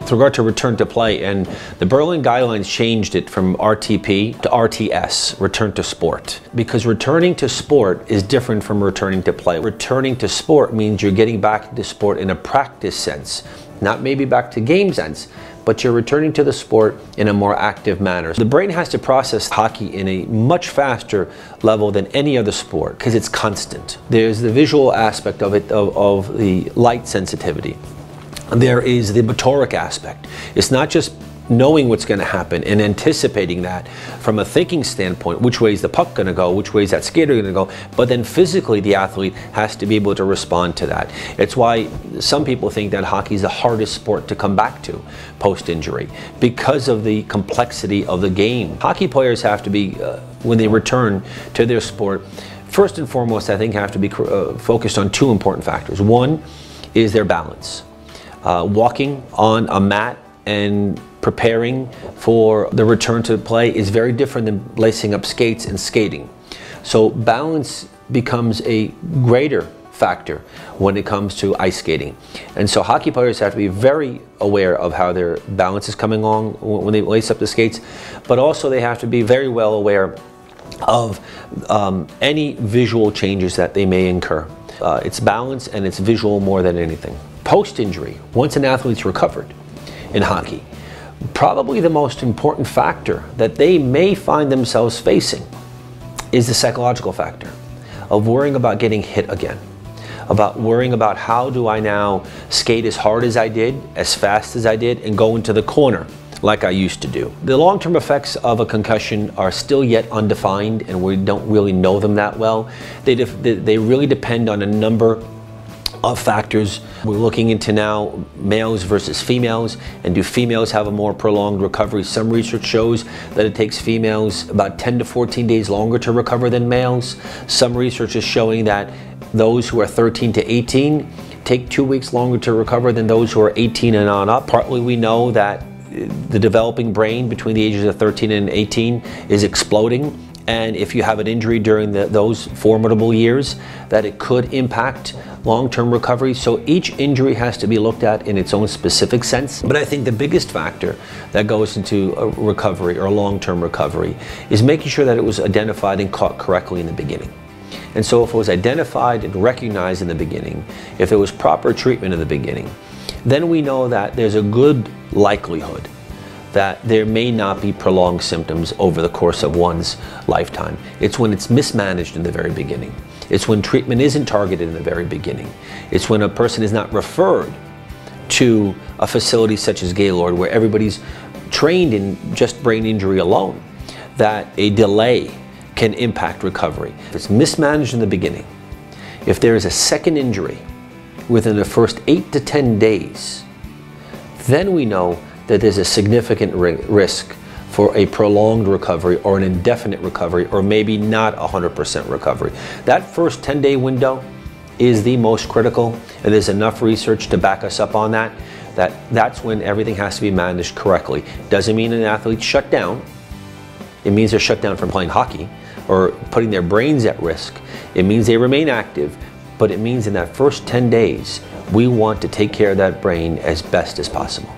with regard to return to play, and the Berlin guidelines changed it from RTP to RTS, return to sport, because returning to sport is different from returning to play. Returning to sport means you're getting back into sport in a practice sense, not maybe back to game sense, but you're returning to the sport in a more active manner. The brain has to process hockey in a much faster level than any other sport because it's constant. There's the visual aspect of it, of the light sensitivity. There is the motoric aspect. It's not just knowing what's going to happen and anticipating that from a thinking standpoint, which way is the puck going to go, which way is that skater going to go, but then physically the athlete has to be able to respond to that. It's why some people think that hockey is the hardest sport to come back to post-injury because of the complexity of the game. Hockey players have to be, when they return to their sport, first and foremost, I think have to be focused on two important factors. One is their balance. Walking on a mat and preparing for the return to play is very different than lacing up skates and skating. So balance becomes a greater factor when it comes to ice skating. And so hockey players have to be very aware of how their balance is coming along when they lace up the skates, but also they have to be very well aware of any visual changes that they may incur. It's balance and it's visual more than anything. Post-injury, once an athlete's recovered in hockey, probably the most important factor that they may find themselves facing is the psychological factor of worrying about getting hit again, about worrying about how do I now skate as hard as I did, as fast as I did, and go into the corner like I used to do. The long-term effects of a concussion are still yet undefined, and we don't really know them that well. They really depend on a number of factors. We're looking into now males versus females, and do females have a more prolonged recovery? Some research shows that it takes females about 10 to 14 days longer to recover than males. Some research is showing that those who are 13 to 18 take 2 weeks longer to recover than those who are 18 and on up. Partly we know that the developing brain between the ages of 13 and 18 is exploding, and if you have an injury during those formidable years, that it could impact long-term recovery. So each injury has to be looked at in its own specific sense. But I think the biggest factor that goes into a recovery or long-term recovery is making sure that it was identified and caught correctly in the beginning. And so if it was identified and recognized in the beginning, if there was proper treatment in the beginning, then we know that there's a good likelihood that there may not be prolonged symptoms over the course of one's lifetime. It's when it's mismanaged in the very beginning. It's when treatment isn't targeted in the very beginning. It's when a person is not referred to a facility such as Gaylord, where everybody's trained in just brain injury alone, that a delay can impact recovery. If it's mismanaged in the beginning, if there is a second injury within the first 8 to 10 days, then we know that there's a significant risk for a prolonged recovery or an indefinite recovery, or maybe not 100% recovery. That first 10-day window is the most critical, and there's enough research to back us up on that, that's when everything has to be managed correctly. Doesn't mean an athlete's shut down. It means they're shut down from playing hockey or putting their brains at risk. It means they remain active, but it means in that first 10 days, we want to take care of that brain as best as possible.